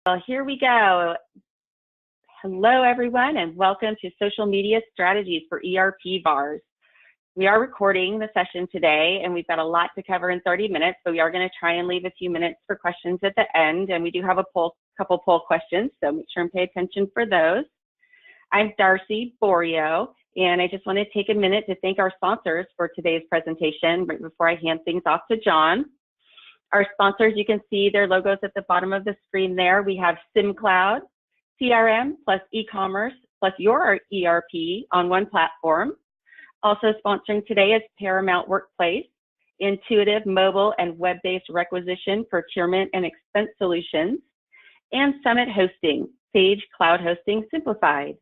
Well, here we go. Hello, everyone, and welcome to Social Media Strategies for ERP VARs. We are recording the session today, and we've got a lot to cover in 30 minutes, so we are going to try and leave a few minutes for questions at the end, and we do have a couple poll questions, so make sure and pay attention for those. I'm Darcy Borio, and I just want to take a minute to thank our sponsors for today's presentation right before I hand things off to John. Our sponsors, you can see their logos at the bottom of the screen there. We have SimCloud, CRM plus e-commerce plus your ERP on one platform. Also sponsoring today is Paramount Workplace, intuitive mobile and web-based requisition, procurement, and expense solutions, and Summit Hosting, Sage Cloud Hosting Simplified.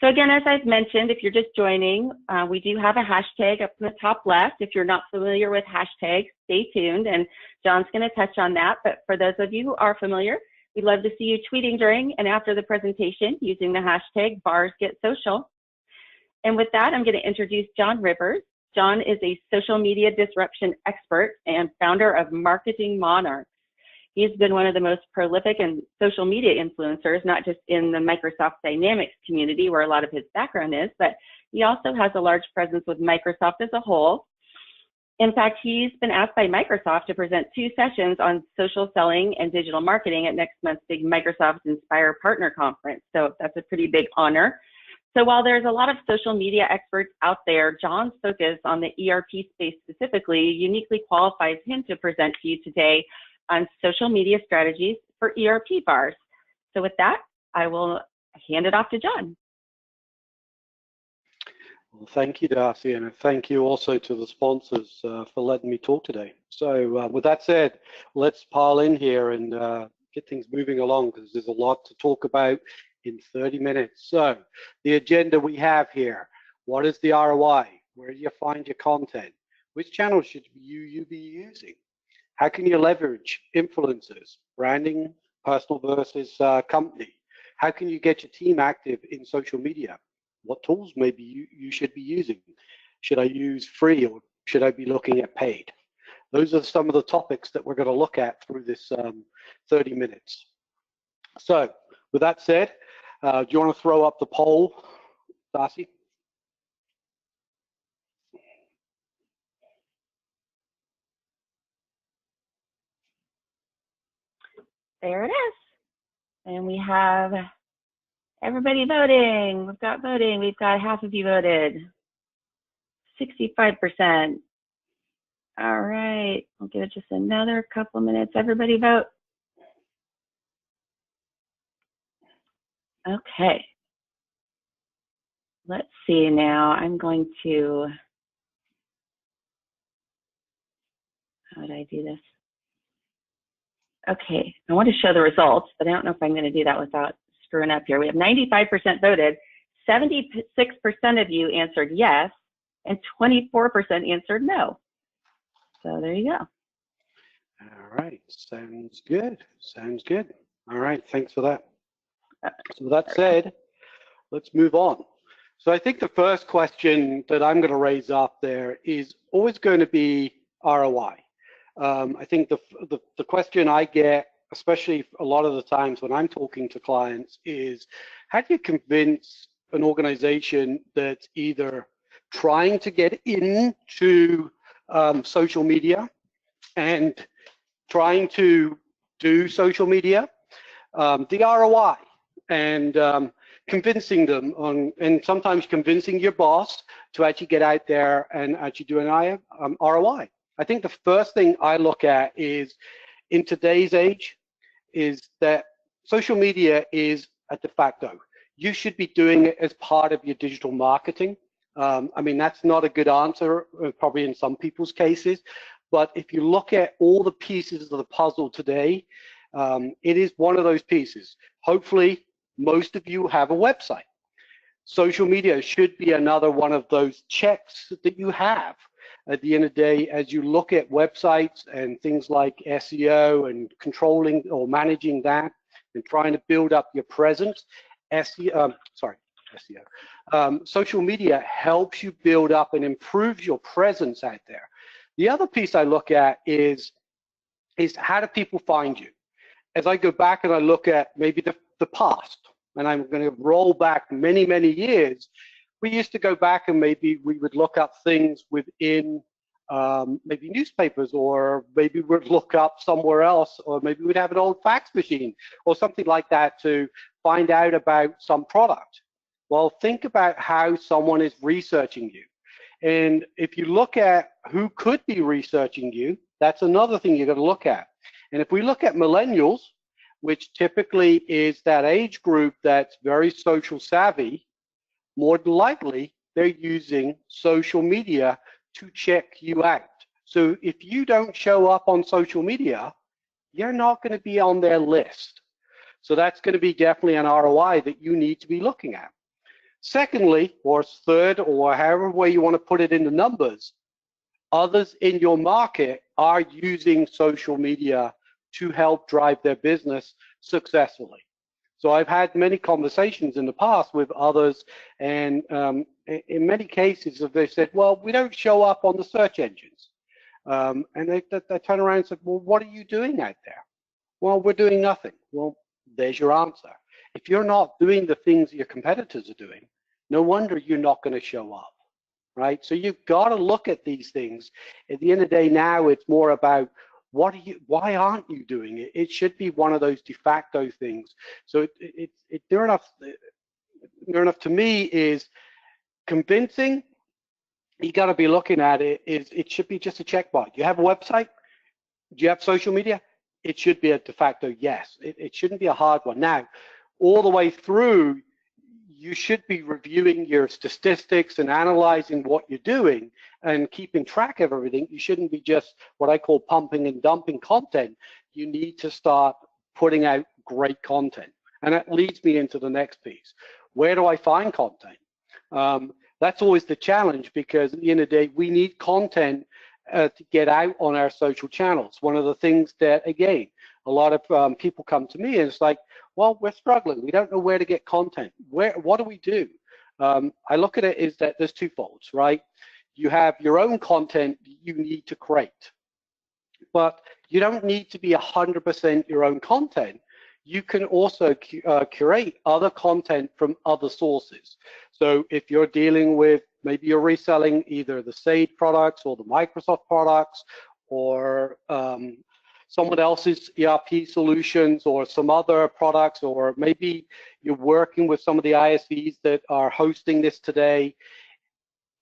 So again, as I've mentioned, if you're just joining, we do have a hashtag up in the top left. If you're not familiar with hashtags, stay tuned, and John's going to touch on that. But for those of you who are familiar, we'd love to see you tweeting during and after the presentation using the hashtag VARsGetSocial. And with that, I'm going to introduce John Rivers. John is a social media disruption expert and founder of Marketing Monarchs. He's been one of the most prolific and social media influencers, not just in the Microsoft Dynamics community where a lot of his background is, but he also has a large presence with Microsoft as a whole. In fact, he's been asked by Microsoft to present 2 sessions on social selling and digital marketing at next month's big Microsoft Inspire Partner Conference. So that's a pretty big honor. So while there's a lot of social media experts out there, John's focus on the ERP space specifically uniquely qualifies him to present to you today on social media strategies for ERP VARs. So with that, I will hand it off to John. Well, thank you, Darcy, and thank you also to the sponsors for letting me talk today. So with that said, let's pile in here and get things moving along because there's a lot to talk about in 30 minutes. So the agenda we have here: what is the ROI? Where do you find your content? Which channel should you be using? How can you leverage influencers, branding, personal versus company? How can you get your team active in social media? What tools maybe you should be using? Should I use free or should I be looking at paid? Those are some of the topics that we're going to look at through this 30 minutes. So with that said, do you want to throw up the poll, Darcy? There it is. And we have everybody voting. We've got voting. We've got half of you voted. 65%. All right. I'll give it just another couple minutes. Everybody vote. Okay. Let's see now. I'm going to, how would I do this? Okay, I want to show the results, but I don't know if I'm going to do that without screwing up here. We have 95% voted, 76% of you answered yes, and 24% answered no. So there you go. All right, sounds good. Sounds good. All right, thanks for that. So with that said, let's move on. So I think the first question that I'm going to raise up there is always going to be ROI. I think the question I get, especially a lot of the times when I'm talking to clients, is how do you convince an organization that's either trying to get into social media and trying to do social media, the ROI, and convincing them on, and sometimes convincing your boss to actually get out there and actually do an ROI. I think the first thing I look at is, in today's age, is that social media is a de facto. You should be doing it as part of your digital marketing. I mean, that's not a good answer, probably in some people's cases, but if you look at all the pieces of the puzzle today, it is one of those pieces. Hopefully, most of you have a website. Social media should be another one of those checks that you have. At the end of the day, as you look at websites and things like SEO and controlling or managing that and trying to build up your presence, social media helps you build up and improve your presence out there. The other piece I look at is how do people find you? as I go back and I look at maybe the past, and I'm going to roll back many, many years, we used to go back and maybe we would look up things within maybe newspapers, or maybe we'd look up somewhere else, or maybe we'd have an old fax machine or something like that to find out about some product. Well, think about how someone is researching you. And if you look at who could be researching you, that's another thing you've got to look at. And if we look at millennials, which typically is that age group that's very social savvy, more than likely they're using social media to check you out. So if you don't show up on social media, you're not going to be on their list. So that's going to be definitely an ROI that you need to be looking at. Secondly, or third, or however way you want to put it in the numbers, others in your market are using social media to help drive their business successfully. So I've had many conversations in the past with others, and in many cases they said, well, we don't show up on the search engines. And they turn around and said, well, what are you doing out there? Well, we're doing nothing. Well, there's your answer. If you're not doing the things your competitors are doing, no wonder you're not going to show up, right? So you've got to look at these things. At the end of the day, now it's more about why aren't you doing it? It should be one of those de facto things. So near enough to me is convincing. You got to be looking at it. It should be just a checkbox. You have a website? Do you have social media? It should be a de facto yes. It shouldn't be a hard one. Now, all the way through, you should be reviewing your statistics and analyzing what you're doing and keeping track of everything. You shouldn't be just what I call pumping and dumping content. You need to start putting out great content. And that leads me into the next piece. Where do I find content? That's always the challenge, because at the end of the day, we need content to get out on our social channels. One of the things that, again, a lot of people come to me and it's like, well, we're struggling. We don't know where to get content. What do we do? I look at it is that there's two folds, right? You have your own content you need to create, but you don't need to be 100% your own content. You can also curate other content from other sources. So if you're dealing with, maybe you're reselling either the Sage products or the Microsoft products, or someone else's ERP solutions or some other products, or maybe you're working with some of the ISVs that are hosting this today,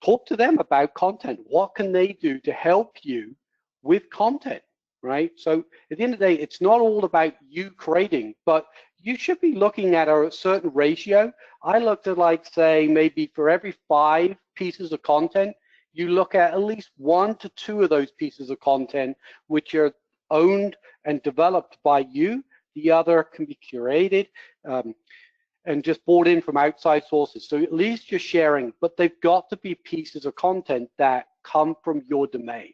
talk to them about content. What can they do to help you with content, right? So at the end of the day, it's not all about you creating, but you should be looking at a certain ratio. I looked at, like, say, maybe for every 5 pieces of content, you look at least 1 to 2 of those pieces of content which are owned and developed by you. The other can be curated and just brought in from outside sources. So at least you're sharing, but they've got to be pieces of content that come from your domain.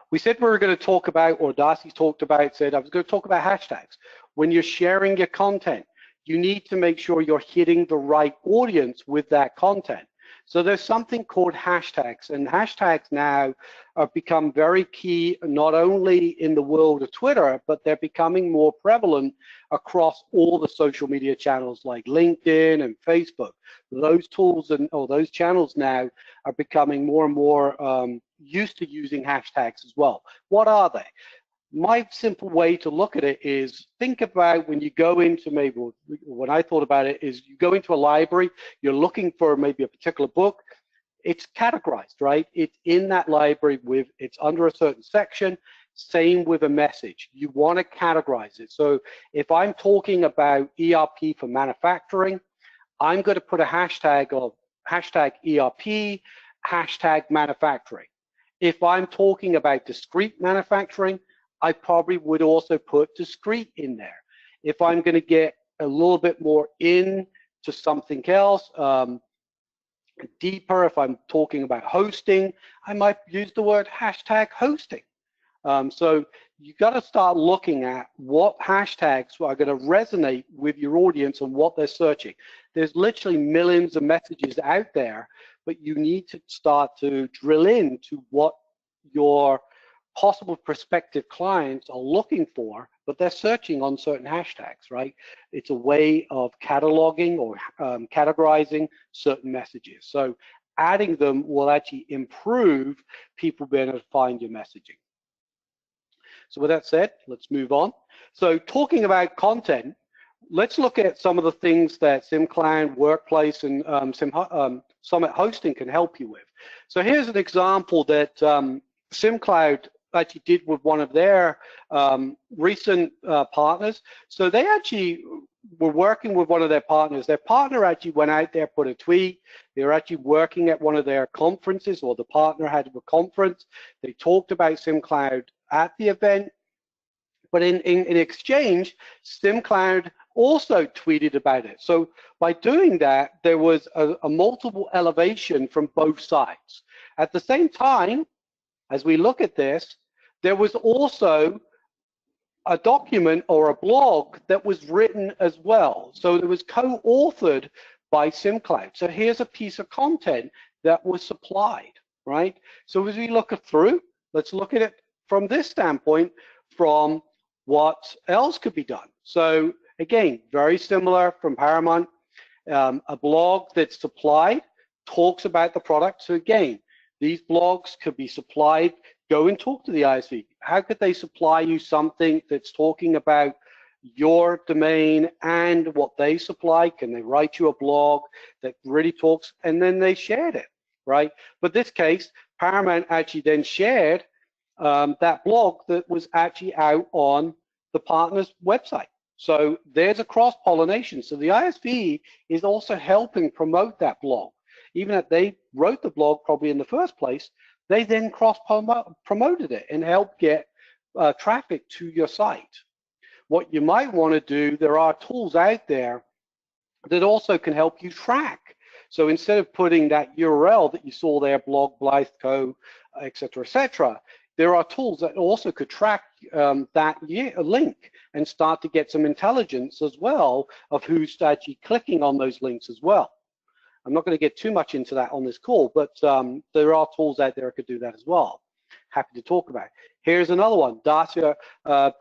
We said we were going to talk about, or Darcy talked about, said I was going to talk about hashtags. When you're sharing your content, you need to make sure you're hitting the right audience with that content. So there's something called hashtags, and hashtags now have become very key, not only in the world of Twitter, but they're becoming more prevalent across all the social media channels like LinkedIn and Facebook. Those tools or those channels now are becoming more and more used to using hashtags as well. What are they? My simple way to look at it is, think about when you go into, maybe when I thought about it is, you go into a library, you're looking for maybe a particular book, it's categorized, right? It's in that library it's under a certain section. Same with a message. You want to categorize it. So if I'm talking about ERP for manufacturing, I'm going to put a hashtag of hashtag ERP, hashtag manufacturing. If I'm talking about discrete manufacturing, I probably would also put discrete in there. If I'm going to get a little bit more into something else, deeper, if I'm talking about hosting, I might use the word hashtag hosting. So you got to start looking at what hashtags are going to resonate with your audience and what they're searching. There's literally millions of messages out there, but you need to start to drill into what your possible prospective clients are looking for but they're searching on certain hashtags, right? It's a way of cataloging or categorizing certain messages. So adding them will actually improve people being able to find your messaging. So with that said, let's move on. So talking about content, let's look at some of the things that SimCloud, Workplace, and Summit Hosting can help you with. So here's an example that SimCloud actually did with one of their recent partners. So they actually were working with one of their partners. Their partner actually went out there, put a tweet. They were actually working at one of their conferences, or the partner had a conference. They talked about SimCloud at the event. But in exchange, SimCloud also tweeted about it. So by doing that, there was a multiple elevation from both sides. At the same time, as we look at this, there was also a document or a blog that was written as well. So it was co-authored by SimCloud. So here's a piece of content that was supplied, right? So as we look through, let's look at it from this standpoint, from what else could be done. So again, very similar from Paramount, a blog that's supplied talks about the product. So again, these blogs could be supplied. Go and talk to the ISV. How could they supply you something that's talking about your domain and what they supply? Can they write you a blog that really talks? And then they shared it, right? But this case, Paramount actually then shared that blog that was actually out on the partner's website. So there's a cross-pollination. So the ISV is also helping promote that blog. Even if they wrote the blog probably in the first place, they then cross-promoted it and helped get traffic to your site. What you might want to do, there are tools out there that also can help you track. So instead of putting that URL that you saw there, blog, Blytheco, et cetera, there are tools that also could track that link and start to get some intelligence as well of who's actually clicking on those links as well. I'm not going to get too much into that on this call, but there are tools out there that could do that as well. Happy to talk about. Here's another one. Dacia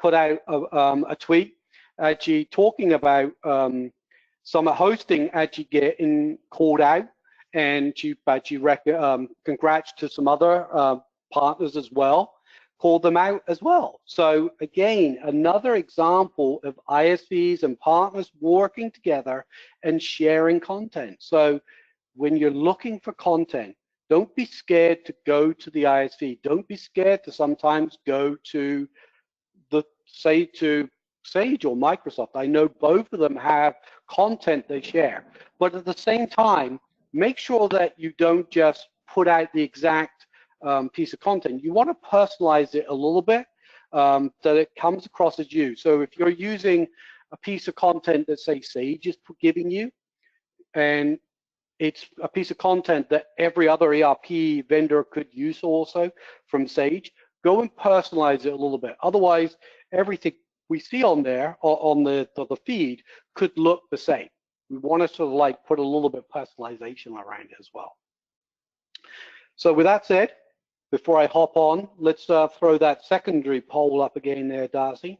put out a tweet actually talking about Summit Hosting actually getting called out, and she congrats to some other partners as well, called them out as well. So again, another example of ISVs and partners working together and sharing content. So when you're looking for content, don't be scared to go to the ISV. Don't be scared to sometimes go to to Sage or Microsoft. I know both of them have content they share, but at the same time, make sure that you don't just put out the exact piece of content. You want to personalize it a little bit so that it comes across as you. So if you're using a piece of content that, say, Sage is giving you, and it's a piece of content that every other ERP vendor could use also from Sage, go and personalize it a little bit. Otherwise, everything we see on there, or on the feed, could look the same. We want to sort of like put a little bit of personalization around it as well. So with that said, before I hop on, let's throw that secondary poll up again there, Darcy.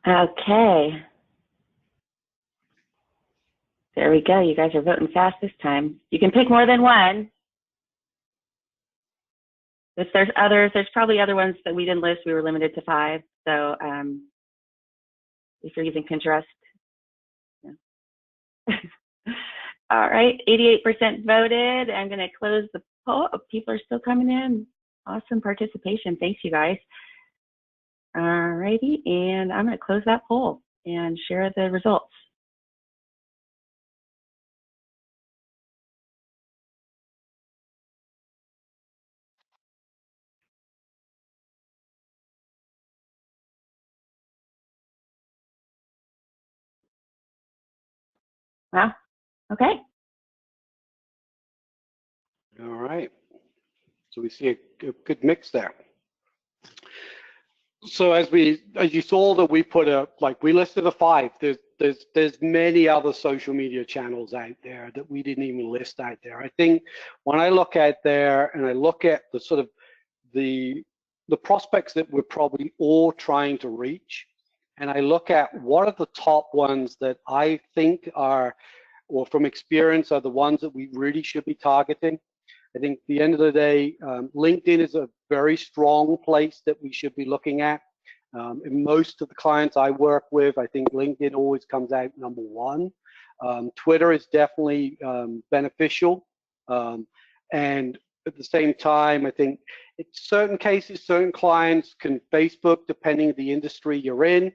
Okay. There we go. You guys are voting fast this time. You can pick more than one. If there's others, there's probably other ones that we didn't list. We were limited to 5. So if you're using Pinterest. Yeah. All right, 88% voted. I'm going to close the poll. People are still coming in. Awesome participation. Thanks, you guys. All righty, and I'm going to close that poll and share the results. Wow, okay. All right, so we see a good mix there. So as you saw that we put we listed a 5. there's many other social media channels out there that we didn't even list out there. I think when I look out there and I look at the sort of the prospects that we're probably all trying to reach, and I look at what are the top ones that I think are, or from experience, are the ones that we really should be targeting. I think at the end of the day, LinkedIn is a very strong place that we should be looking at. In most of the clients I work with, I think LinkedIn always comes out number one. Twitter is definitely beneficial. And at the same time, I think in certain cases, certain clients can Facebook, depending on the industry you're in.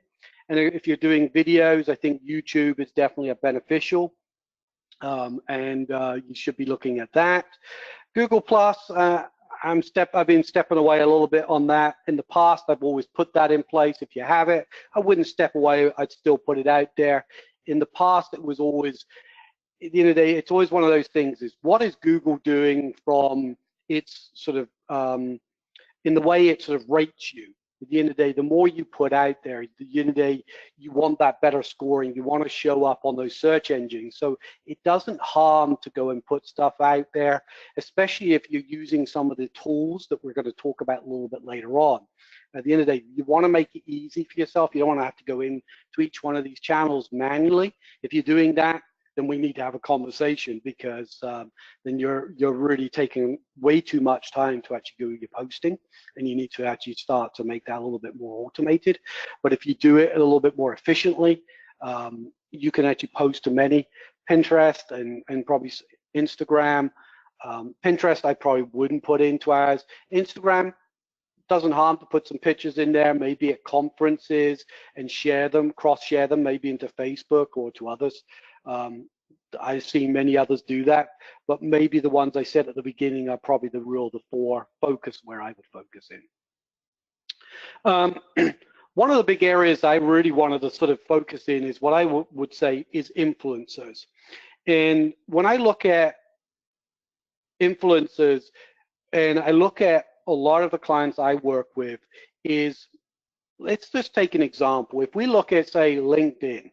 And if you're doing videos, I think YouTube is definitely a beneficial. And you should be looking at that. Google Plus, I've been stepping away a little bit on that in the past. I've always put that in place. If you have it, I wouldn't step away. I'd still put it out there. In the past, it was always, at the end of the day, it's always one of those things is what is Google doing from its sort of, in the way it sort of rates you. At the end of the day, the more you put out there, at the end of the day, you want that better scoring. You want to show up on those search engines. So it doesn't harm to go and put stuff out there, especially if you're using some of the tools that we're going to talk about a little bit later on. At the end of the day, you want to make it easy for yourself. You don't want to have to go into each one of these channels manually. If you're doing that, then we need to have a conversation, because then you're really taking way too much time to actually do your posting, and you need to actually start to make that a little bit more automated. But if you do it a little bit more efficiently, you can actually post to many. Pinterest and probably Instagram. Pinterest I probably wouldn't put into ours. Instagram, doesn't harm to put some pictures in there, maybe at conferences, and share them, cross-share them, maybe into Facebook or to others. I've seen many others do that, but maybe the ones I said at the beginning are probably the four focus where I would focus in. One of the big areas I really wanted to sort of focus in is what I would say is influencers. And when I look at influencers, and I look at a lot of the clients I work with, is, let's just take an example. If we look at, say, LinkedIn,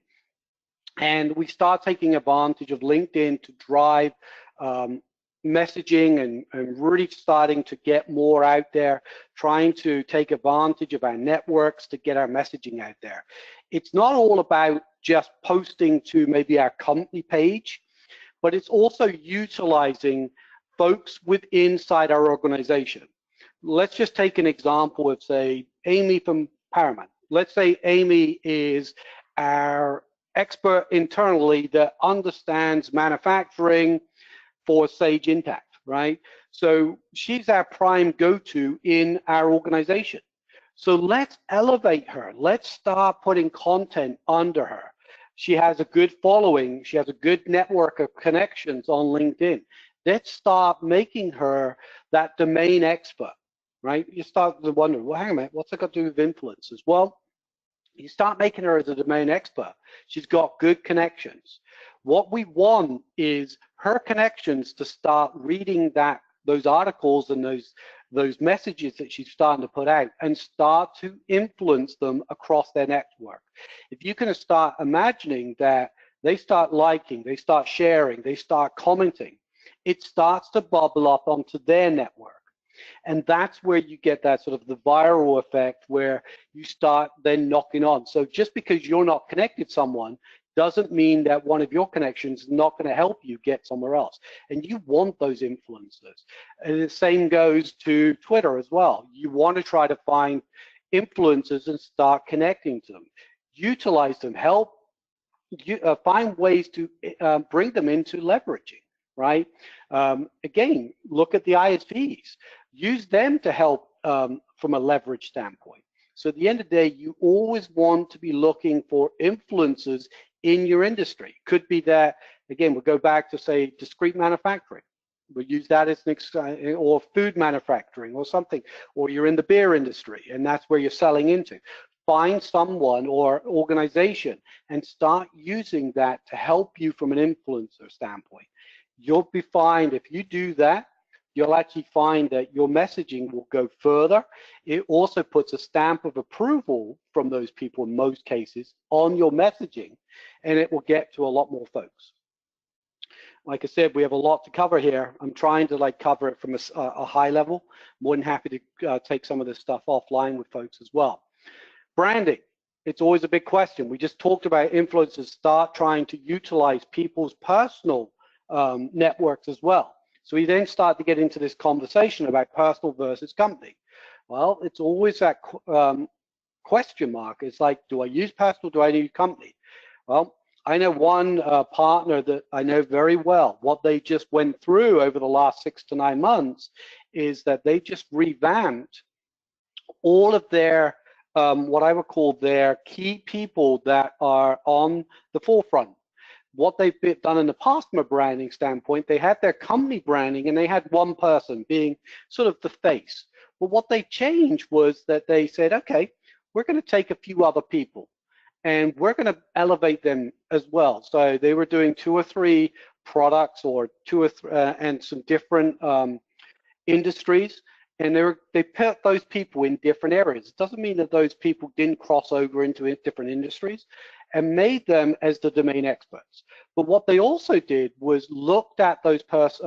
and we start taking advantage of LinkedIn to drive messaging and really starting to get more out there, trying to take advantage of our networks to get our messaging out there. It's not all about just posting to maybe our company page, but it's also utilizing folks inside our organization. Let's just take an example of, say, Amy from Paramount. Let's say Amy is our expert internally that understands manufacturing for Sage Intacct, right? So she's our prime go-to in our organization. So let's elevate her. Let's start putting content under her. She has a good following. She has a good network of connections on LinkedIn. Let's start making her that domain expert, right? You start to wonder, well, hang on a minute, what's it got to do with influencers? Well, you start making her as a domain expert. She's got good connections. What we want is her connections to start reading those articles and those messages that she's starting to put out, and start to influence them across their network. If you can start imagining that they start liking, they start sharing, they start commenting, it starts to bubble up onto their network. And that's where you get that sort of the viral effect, where you start then knocking on. So just because you're not connected to someone doesn't mean that one of your connections is not going to help you get somewhere else. And you want those influencers. And the same goes to Twitter as well. You want to try to find influencers and start connecting to them. Utilize them, help find ways to bring them into leveraging, right? Again, look at the ISVs. Use them to help from a leverage standpoint. So at the end of the day, you always want to be looking for influencers in your industry. Could be that, again, we'll go back to, say, discrete manufacturing. We'll use that as an or food manufacturing or something, or you're in the beer industry and that's where you're selling into. Find someone or organization and start using that to help you from an influencer standpoint. You'll be fine if you do that. you'll actually find that your messaging will go further. It also puts a stamp of approval from those people in most cases on your messaging, and it will get to a lot more folks. Like I said, we have a lot to cover here. I'm trying to cover it from a high level. More than happy to take some of this stuff offline with folks as well. Branding, it's always a big question. We just talked about influencers start trying to utilize people's personal networks as well. So we then start to get into this conversation about personal versus company. Well, it's always that question mark. It's like, do I use personal, do I use company? Well, I know one partner that I know very well. What they just went through over the last 6 to 9 months is that they just revamped all of their, what I would call their key people that are on the forefront. What they've done in the past from a branding standpoint, they had their company branding and they had one person being sort of the face. But what they changed was that they said, okay, we're going to take a few other people and we're going to elevate them as well. So they were doing 2 or 3 products or 2 or 3 and some different industries, and they put those people in different areas. It doesn't mean that those people didn't cross over into different industries, and made them as the domain experts. But what they also did was looked at those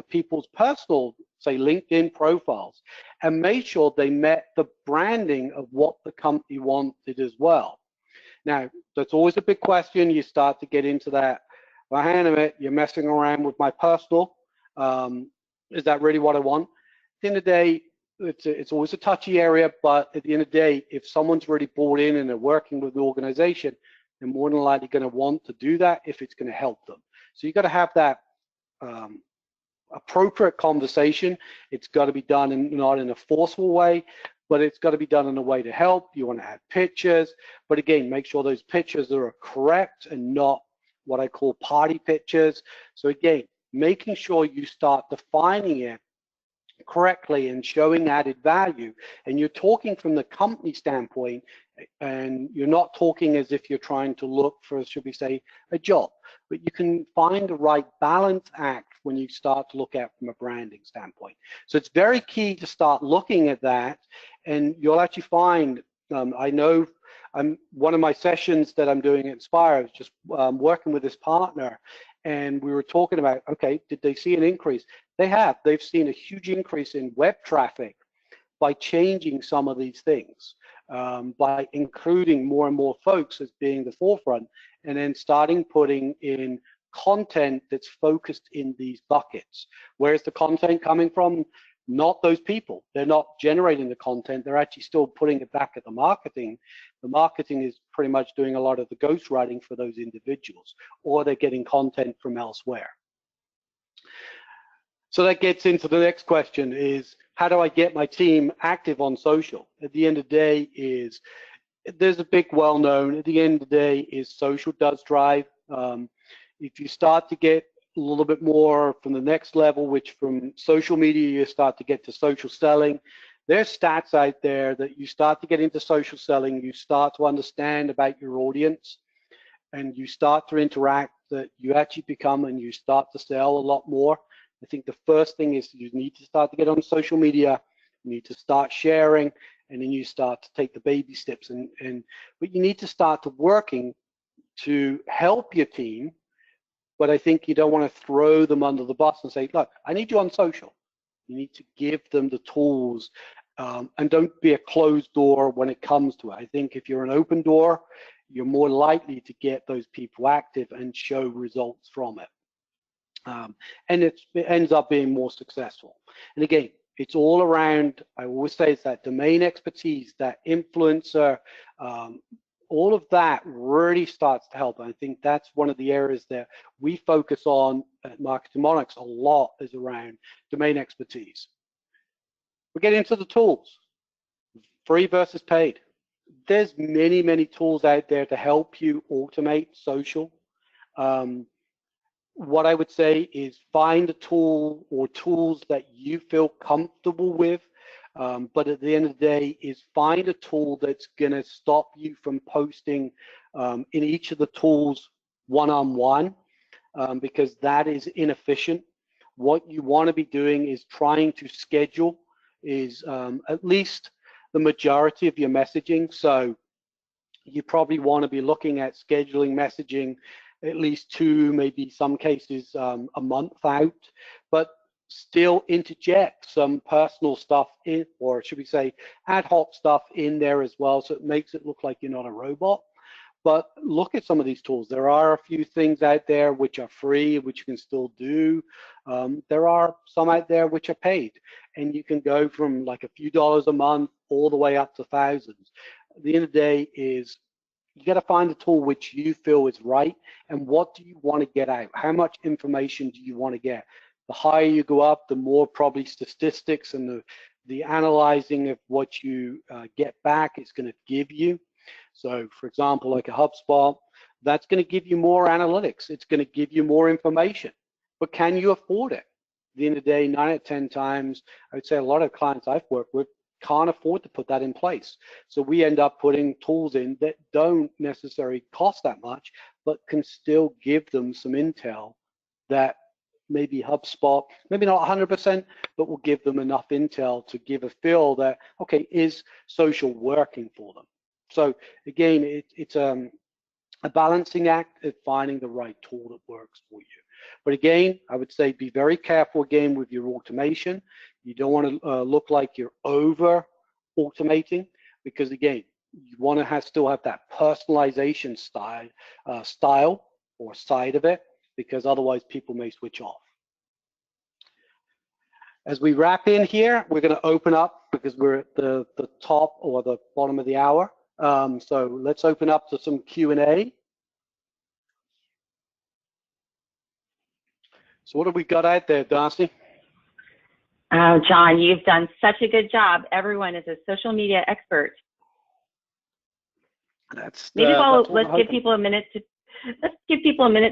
people's personal, say, LinkedIn profiles, and made sure they met the branding of what the company wanted as well. Now, that's always a big question. You start to get into that, well, hang on a minute, you're messing around with my personal. Is that really what I want? At the end of the day, it's always a touchy area, but at the end of the day, if someone's really bought in and they're working with the organization, they're more than likely going to want to do that if it's going to help them. So you've got to have that appropriate conversation. It's got to be done not in a forceful way, but it's got to be done in a way to help. You want to add pictures, but again, make sure those pictures are correct and not what I call party pictures. So again, making sure you start defining it correctly and showing added value, and you're talking from the company standpoint, and you're not talking as if you're trying to look for, should we say, a job, but you can find the right balance act when you start to look at from a branding standpoint. So it's very key to start looking at that, and you'll actually find, I know one of my sessions that I'm doing at Inspire, I was just working with this partner, and we were talking about, okay, did they see an increase? They have. They've seen a huge increase in web traffic by changing some of these things, by including more and more folks as being the forefront, and then starting putting in content that's focused in these buckets. Where's the content coming from? Not those people. They're not generating the content. They're actually still putting it back at the marketing. The marketing is pretty much doing a lot of the ghostwriting for those individuals, or they're getting content from elsewhere. So that gets into the next question is, how do I get my team active on social? At the end of the day is, there's a big well-known, at the end of the day is social does drive. If you start to get a little bit more from the next level, which from social media, you start to get to social selling. There's stats out there that you start to get into social selling, you start to understand about your audience, and you start to interact, that you actually become and you start to sell a lot more. I think the first thing is you need to start to get on social media, you need to start sharing, and then you start to take the baby steps. But you need to start to working to help your team, but I think you don't want to throw them under the bus and say, look, I need you on social. You need to give them the tools, and don't be a closed door when it comes to it. I think if you're an open door, you're more likely to get those people active and show results from it. And it ends up being more successful. And again, it's all around, I always say, it's that domain expertise, that influencer, all of that really starts to help. And I think that's one of the areas that we focus on at Marketing Monarchs a lot, is around domain expertise. We get into the tools, free versus paid. There's many, many tools out there to help you automate social. What I would say is find a tool or tools that you feel comfortable with, but at the end of the day is find a tool that's going to stop you from posting in each of the tools one-on-one, because that is inefficient. what you want to be doing is trying to schedule at least the majority of your messaging. So you probably want to be looking at scheduling messaging at least 2, maybe some cases a month out, but still interject some personal stuff in, or should we say ad hoc stuff in there as well, so it makes it look like you're not a robot. But look at some of these tools. There are a few things out there which are free, which you can still do. There are some out there which are paid, and you can go from like a few dollars a month all the way up to thousands. At the end of the day is you got to find a tool which you feel is right, and what do you want to get out? How much information do you want to get? The higher you go up, the more probably statistics and the analyzing of what you get back is going to give you. So for example, like a HubSpot, that's going to give you more analytics. It's going to give you more information, but can you afford it? At the end of the day, 9 out of 10 times, I would say a lot of clients I've worked with can't afford to put that in place. So we end up putting tools in that don't necessarily cost that much, but can still give them some intel that maybe HubSpot, maybe not 100%, but will give them enough intel to give a feel that, okay, is social working for them? So again, it's a balancing act of finding the right tool that works for you. But again, I would say be very careful again with your automation. You don't want to look like you're over automating, because again, you want to still have that personalization style or side of it, because otherwise people may switch off. As we wrap in here, we're going to open up because we're at the top or the bottom of the hour. So let's open up to some Q&A. So what have we got out there, Darcy? Oh, John, you've done such a good job. Everyone is a social media expert. Maybe let's give people a minute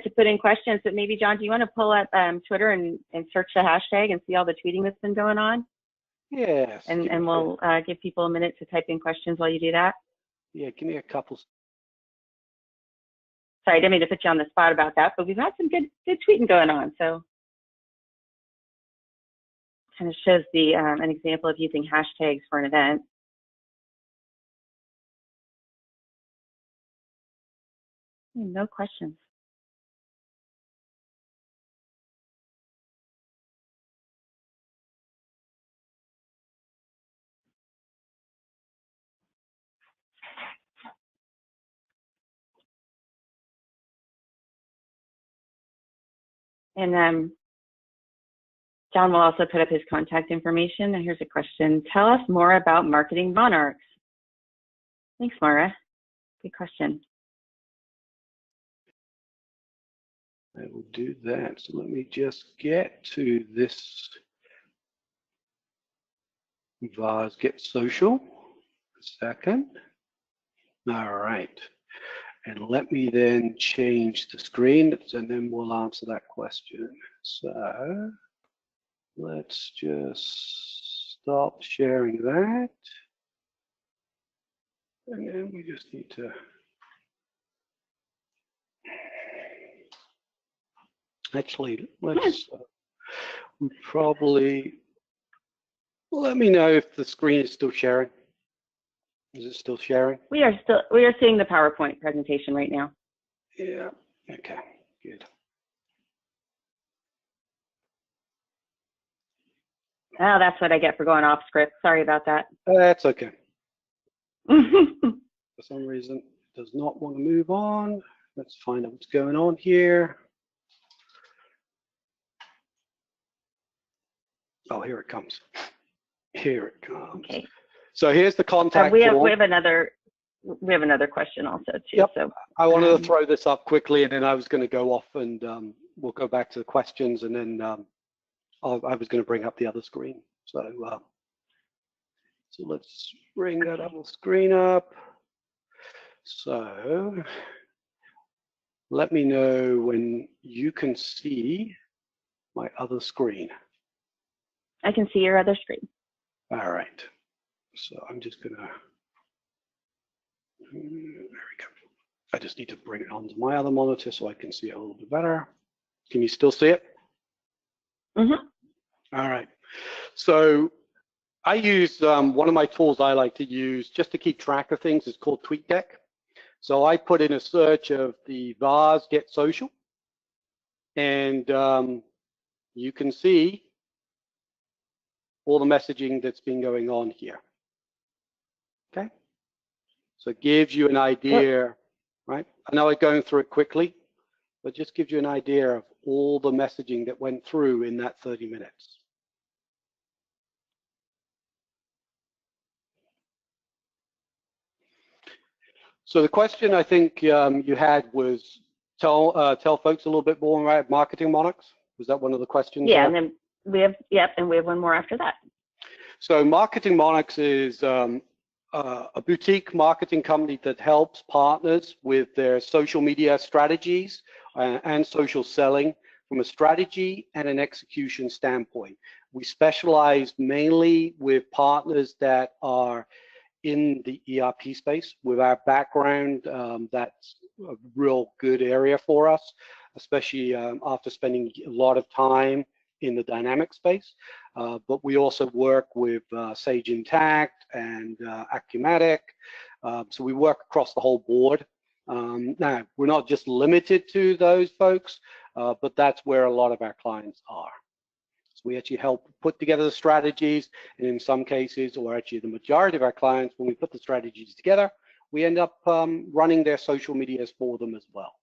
to put in questions. But maybe, John, do you want to pull up Twitter and search the hashtag and see all the tweeting that's been going on? Yes. And we'll give people a minute to type in questions while you do that. Yeah, give me a couple. Sorry, I didn't mean to put you on the spot about that, but we've had some good tweeting going on. So kind of shows the an example of using hashtags for an event. No questions. And John will also put up his contact information. And here's a question. Tell us more about marketing monarchs. Thanks, Mara. Good question. I will do that. So let me just get to this VARs Get Social. A second. All right. And let me then change the screen, and then we'll answer that question. So let's just stop sharing that. And then we just need to actually, let's probably, let me know if the screen is still sharing. Is it still sharing? We are seeing the PowerPoint presentation right now. Yeah, okay, good. Oh, that's what I get for going off script. Sorry about that. That's okay. For some reason, it does not want to move on. Let's find out what's going on here. Oh, here it comes. Here it comes. Okay. So here's the contact we form. have another question also too. Yep. So I wanted to throw this up quickly, and then I was going to go off, and we'll go back to the questions, and then I was going to bring up the other screen. So so let's bring that other screen up. So let me know when you can see my other screen. I can see your other screen. All right. So I'm just gonna, there we go. I just need to bring it onto my other monitor so I can see it a little bit better. Can you still see it? Mm-hmm. All right. So I use one of my tools I like to use just to keep track of things is called TweetDeck. So I put in a search of the VARs get social, and you can see all the messaging that's been going on here. Okay. So it gives you an idea, right? I know I'm going through it quickly, but just gives you an idea of all the messaging that went through in that 30 minutes. So the question I think you had was tell folks a little bit more about marketing monarchs. Was that one of the questions? Yeah, and then we have and we have one more after that. So marketing monarchs is a boutique marketing company that helps partners with their social media strategies and social selling from a strategy and an execution standpoint. We specialize mainly with partners that are in the ERP space. With our background, that's a real good area for us, especially after spending a lot of time in the dynamic space. But we also work with Sage Intacct and Acumatic. So we work across the whole board. Now, we're not just limited to those folks, but that's where a lot of our clients are. So we actually help put together the strategies, and in some cases, or actually the majority of our clients, when we put the strategies together, we end up running their social medias for them as well.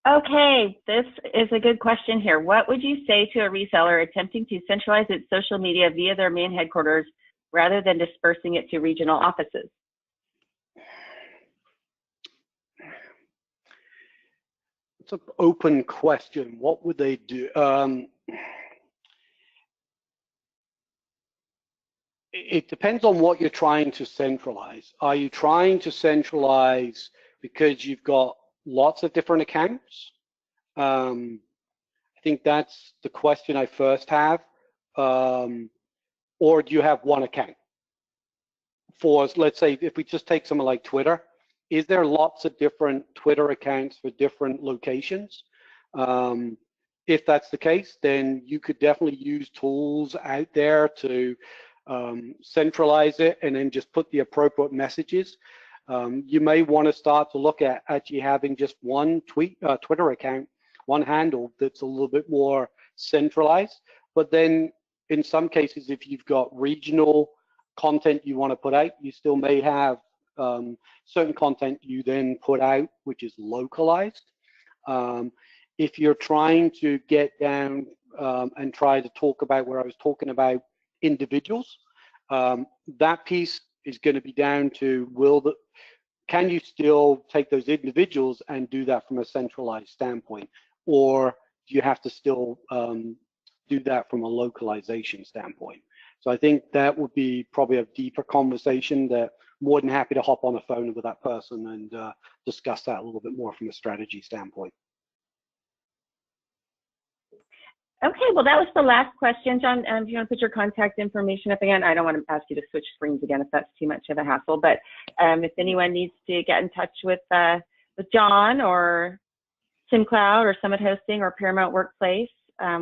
Okay, this is a good question here. What would you say to a reseller attempting to centralize its social media via their main headquarters rather than dispersing it to regional offices? It's an open question. What would they do? It depends on what you're trying to centralize. Are you trying to centralize because you've got lots of different accounts? I think that's the question I first have. Or do you have one account? For, let's say, if we just take something like Twitter, is there lots of different Twitter accounts for different locations? If that's the case, then you could definitely use tools out there to centralize it and then just put the appropriate messages. You may want to start to look at actually having just one Twitter account, one handle that's a little bit more centralized. But then in some cases, if you've got regional content you want to put out, you still may have certain content you then put out, which is localized. If you're trying to get down and try to talk about where I was talking about individuals, that piece is going to be down to can you still take those individuals and do that from a centralized standpoint, or do you have to still do that from a localization standpoint? So I think that would be probably a deeper conversation that more than happy to hop on the phone with that person and discuss that a little bit more from a strategy standpoint. Okay, well, that was the last question, John. If you want to put your contact information up again, I don't want to ask you to switch screens again if that's too much of a hassle, but if anyone needs to get in touch with John or SimCloud or Summit Hosting or Paramount Workplace,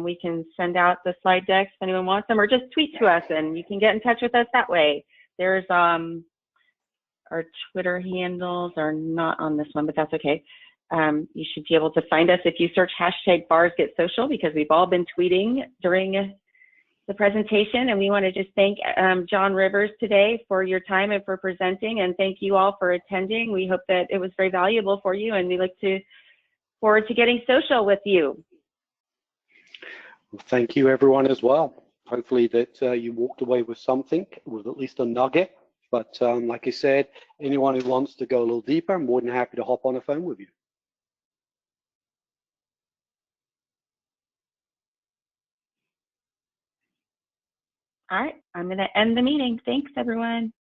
we can send out the slide decks if anyone wants them, or just tweet to us and you can get in touch with us that way. There's our Twitter handles are not on this one, but that's okay. You should be able to find us if you search #VARsGetSocial, because we've all been tweeting during the presentation, and we want to just thank John Rivers today for your time and for presenting, and thank you all for attending. We hope that it was very valuable for you, and we look forward to getting social with you. Well, thank you everyone as well. Hopefully that you walked away with something, with at least a nugget. But like I said, anyone who wants to go a little deeper, I'm more than happy to hop on the phone with you. All right, I'm going to end the meeting. Thanks, everyone.